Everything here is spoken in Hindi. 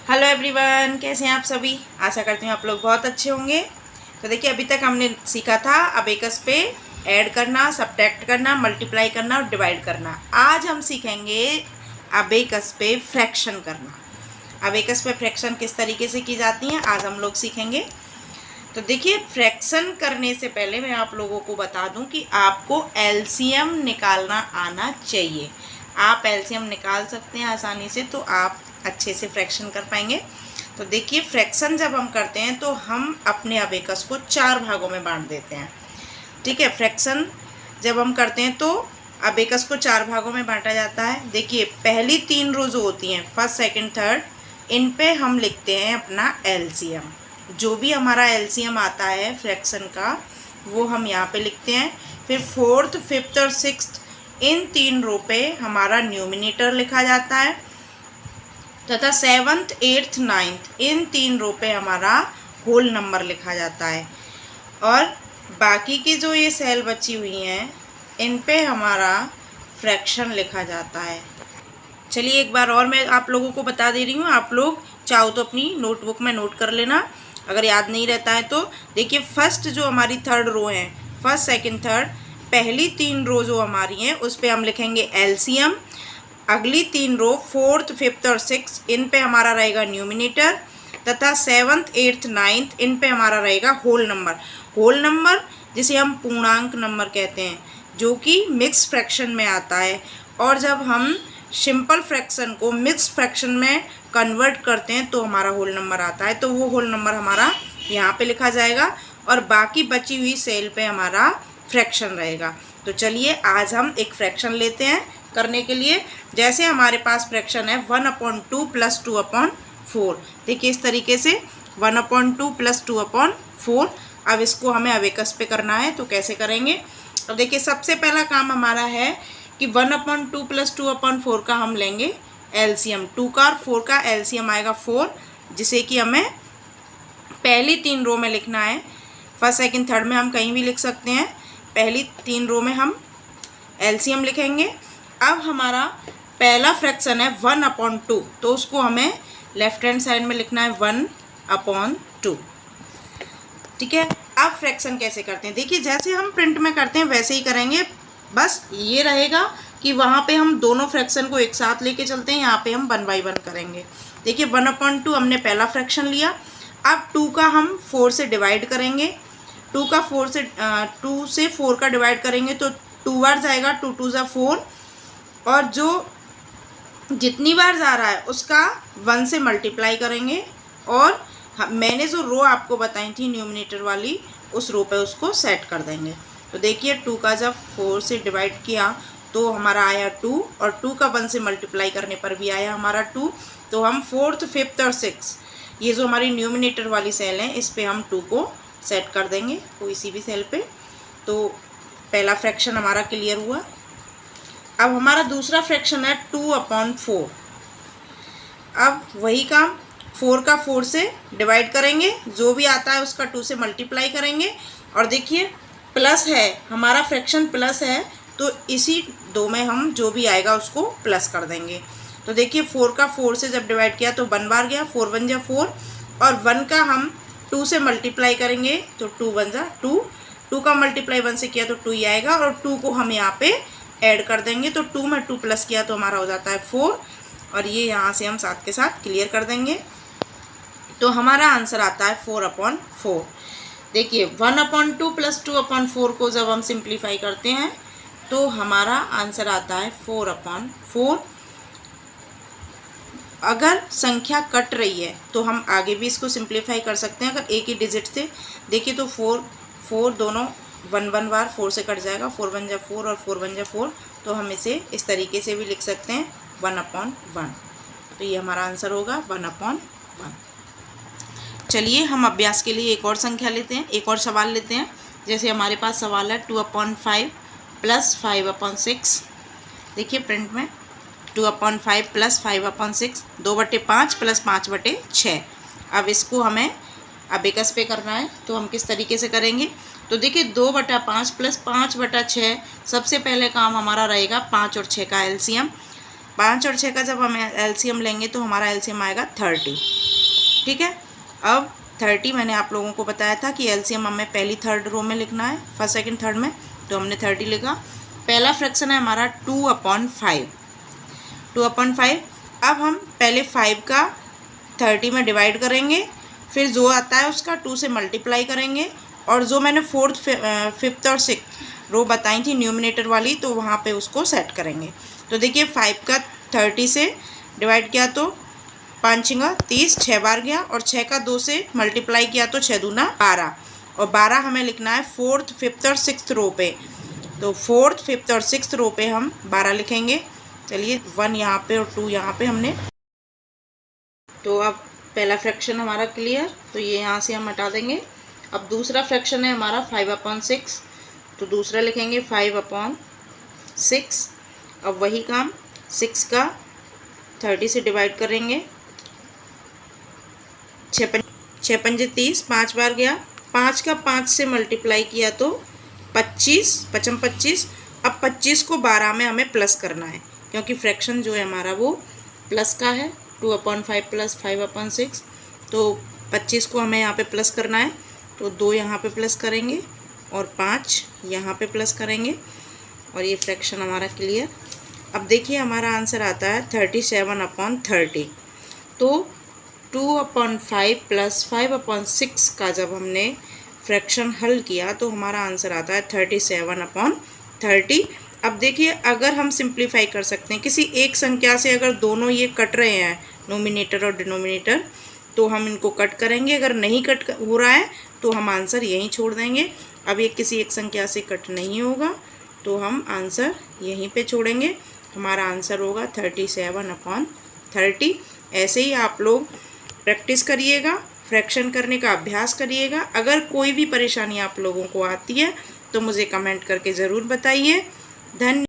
हेलो एवरीवन, कैसे हैं आप सभी। आशा करती हूँ आप लोग बहुत अच्छे होंगे। तो देखिए, अभी तक हमने सीखा था अबेकस पे ऐड करना, सब्ट्रैक्ट करना, मल्टीप्लाई करना और डिवाइड करना। आज हम सीखेंगे अबेकस पे फ्रैक्शन करना। अबेकस पे फ्रैक्शन किस तरीके से की जाती हैं आज हम लोग सीखेंगे। तो देखिए, फ्रैक्शन करने से पहले मैं आप लोगों को बता दूं कि आपको एलसीएम निकालना आना चाहिए। आप एलसीएम निकाल सकते हैं आसानी से, तो आप अच्छे से फ्रैक्शन कर पाएंगे। तो देखिए, फ्रैक्शन जब हम करते हैं तो हम अपने अबेकस को 4 भागों में बांट देते हैं। ठीक है, फ्रैक्शन जब हम करते हैं तो अबेकस को 4 भागों में बांटा जाता है। देखिए, पहली 3 रो जो होती हैं, फर्स्ट सेकंड थर्ड, इन पे हम लिखते हैं अपना एलसीएम। जो भी हमारा एलसीएम आता है फ्रैक्शन का, वो हम यहाँ पे लिखते हैं। फिर फोर्थ, फिफ्थ और सिक्स्थ, इन 3 रो पे हमारा न्यूमिनेटर लिखा जाता है, तथा सेवन्थ, एट्थ, नाइन्थ, इन 3 रो पे हमारा होल नंबर लिखा जाता है। और बाकी की जो ये सेल बची हुई हैं, इन पे हमारा फ्रैक्शन लिखा जाता है। चलिए, एक बार और मैं आप लोगों को बता दे रही हूँ। आप लोग चाहो तो अपनी नोटबुक में नोट कर लेना, अगर याद नहीं रहता है तो। देखिए, फर्स्ट जो हमारी थर्ड रो है, फर्स्ट सेकंड थर्ड, पहली 3 रो जो हमारी हैं उस पे हम लिखेंगे एलसीएम। अगली 3 रो फोर्थ, फिफ्थ और सिक्स, इन पे हमारा रहेगा न्यूमिनेटर, तथा सेवन्थ, एट्थ, नाइन्थ, इन पे हमारा रहेगा होल नंबर। होल नंबर जिसे हम पूर्णांक नंबर कहते हैं, जो कि मिक्स फ्रैक्शन में आता है। और जब हम सिंपल फ्रैक्शन को मिक्स फ्रैक्शन में कन्वर्ट करते हैं तो हमारा होल नंबर आता है। तो वो होल नंबर हमारा यहाँ पे लिखा जाएगा और बाकी बची हुई सेल पे हमारा फ्रैक्शन रहेगा। तो चलिए, आज हम एक फ्रैक्शन लेते हैं करने के लिए। जैसे हमारे पास फ्रैक्शन है 1/2 + 2/4। देखिए, इस तरीके से 1/2 + 2/4। अब इसको हमें अबेकस पे करना है, तो कैसे करेंगे। अब देखिए, सबसे पहला काम हमारा है कि 1/2 + 2/4 का हम लेंगे एलसीएम। 2 का और 4 का एलसीएम आएगा 4, जिसे कि हमें पहली 3 रो में लिखना है। फर्स्ट सेकंड थर्ड में हम कहीं भी लिख सकते हैं। पहली 3 रो में हम एलसीएम लिखेंगे। अब हमारा पहला फ्रैक्शन है 1/2, तो उसको हमें लेफ्ट हैंड साइड में लिखना है 1/2। ठीक है, अब फ्रैक्शन कैसे करते हैं। देखिए, जैसे हम प्रिंट में करते हैं वैसे ही करेंगे। बस ये रहेगा कि वहाँ पे हम दोनों फ्रैक्शन को एक साथ लेके चलते हैं, यहाँ पे हम 1 बाई 1 करेंगे। देखिए, 1/2 हमने पहला फ्रैक्शन लिया। अब 2 का हम 4 से डिवाइड करेंगे। 2 से 4 का डिवाइड करेंगे तो 2 बार जाएगा, 2 2 ज़ा 4, और जो जितनी बार जा रहा है उसका 1 से मल्टीप्लाई करेंगे। और मैंने जो रो आपको बताई थी न्यूमिनेटर वाली, उस रो पे उसको सेट कर देंगे। तो देखिए, 2 का जब 4 से डिवाइड किया तो हमारा आया 2, और 2 का 1 से मल्टीप्लाई करने पर भी आया हमारा 2। तो हम फोर्थ, फिफ्थ और सिक्स, ये जो हमारी न्यूमिनेटर वाली सेल है, इस पे हम 2 को सेट कर देंगे कोई सी भी सेल पे। तो पहला फ्रैक्शन हमारा क्लियर हुआ। अब हमारा दूसरा फ्रैक्शन है 2/4। अब वही काम, 4 का 4 से डिवाइड करेंगे, जो भी आता है उसका 2 से मल्टीप्लाई करेंगे। और देखिए, प्लस है हमारा फ्रैक्शन, प्लस है, तो इसी 2 में हम जो भी आएगा उसको प्लस कर देंगे। तो देखिए, 4 का 4 से जब डिवाइड किया तो 1 बार गया, 4 1 जा 4, और 1 का हम 2 से मल्टीप्लाई करेंगे तो 2 1 जा 2। 2 का मल्टीप्लाई 1 से किया तो 2 ही आएगा, और 2 को हम यहाँ पे ऐड कर देंगे। तो 2 में 2 प्लस किया तो हमारा हो जाता है 4, और ये यहाँ से हम साथ के साथ क्लियर कर देंगे। तो हमारा आंसर आता है 4/4। देखिए, 1/2 + 2/4 को जब हम सिंप्लीफाई करते हैं तो हमारा आंसर आता है 4/4। अगर संख्या कट रही है तो हम आगे भी इसको सिंप्लीफाई कर सकते हैं, अगर एक ही डिजिट से। देखिए, तो 4 दोनों 1 बार 4 से कट जाएगा, 4 1 जा 4 और 4 1 जा 4। तो हम इसे इस तरीके से भी लिख सकते हैं 1/1। तो ये हमारा आंसर होगा 1/1। चलिए, हम अभ्यास के लिए एक और संख्या लेते हैं, एक और सवाल लेते हैं। जैसे हमारे पास सवाल है 2/5 + 5/6। देखिए, प्रिंट में 2/5 + 5/6, 2/5 + 5/6। अब इसको हमें अबेकस पे करना है, तो हम किस तरीके से करेंगे। तो देखिए, 2/5 + 5/6, सबसे पहले काम हमारा रहेगा 5 और 6 का एलसीएम। 5 और 6 का जब हम एलसीएम लेंगे तो हमारा एलसीएम आएगा 30। ठीक है, अब 30 मैंने आप लोगों को बताया था कि एलसीएम हमें पहली थर्ड रो में लिखना है, फर्स्ट सेकंड थर्ड में, तो हमने 30 लिखा। पहला फ्रैक्शन है हमारा 2/5, 2/5। अब हम पहले 5 का 30 में डिवाइड करेंगे, फिर जो आता है उसका 2 से मल्टीप्लाई करेंगे, और जो मैंने 4th 5th और 6th रो बताई थी न्यूमिनेटर वाली, तो वहाँ पे उसको सेट करेंगे। तो देखिए 5 का 30 से डिवाइड किया तो 5 6 30, 6 बार गया, और 6 का 2 से मल्टीप्लाई किया तो 6 दूना 12, और 12 हमें लिखना है 4th 5th और 6th रो पे। तो 4th 5th और 6th रो पे हम 12 लिखेंगे। चलिए 1 यहाँ पे और 2 यहाँ पे हमने, तो अब पहला फ्रैक्शन हमारा क्लियर, तो ये यहाँ से हम हटा देंगे। अब दूसरा फ्रैक्शन है हमारा 5/6, तो दूसरा लिखेंगे 5/6। अब वही काम 6 का 30 से डिवाइड करेंगे, 6 पंजे 30, 5 बार गया, 5 का 5 से मल्टीप्लाई किया तो 25, 55 25। अब 25 को 12 में हमें प्लस करना है, क्योंकि फ्रैक्शन जो है हमारा वो प्लस का है, 2/5 प्लस 5/6। तो 25 को हमें यहाँ पे प्लस करना है, तो 2 यहाँ पे प्लस करेंगे और 5 यहाँ पे प्लस करेंगे, और ये फ्रैक्शन हमारा क्लियर। अब देखिए हमारा आंसर आता है 37/30। तो 2/5 प्लस 5/6 का जब हमने फ्रैक्शन हल किया तो हमारा आंसर आता है 37/30। अब देखिए अगर हम सिंप्लीफाई कर सकते हैं किसी एक संख्या से, अगर दोनों ये कट रहे हैं नोमिनेटर और डिनोमिनेटर, तो हम इनको कट करेंगे। अगर नहीं कट हो रहा है तो हम आंसर यहीं छोड़ देंगे। अब ये किसी एक संख्या से कट नहीं होगा तो हम आंसर यहीं पे छोड़ेंगे। हमारा आंसर होगा 37/30। ऐसे ही आप लोग प्रैक्टिस करिएगा, फ्रैक्शन करने का अभ्यास करिएगा। अगर कोई भी परेशानी आप लोगों को आती है तो मुझे कमेंट करके ज़रूर बताइए। धन्यवाद।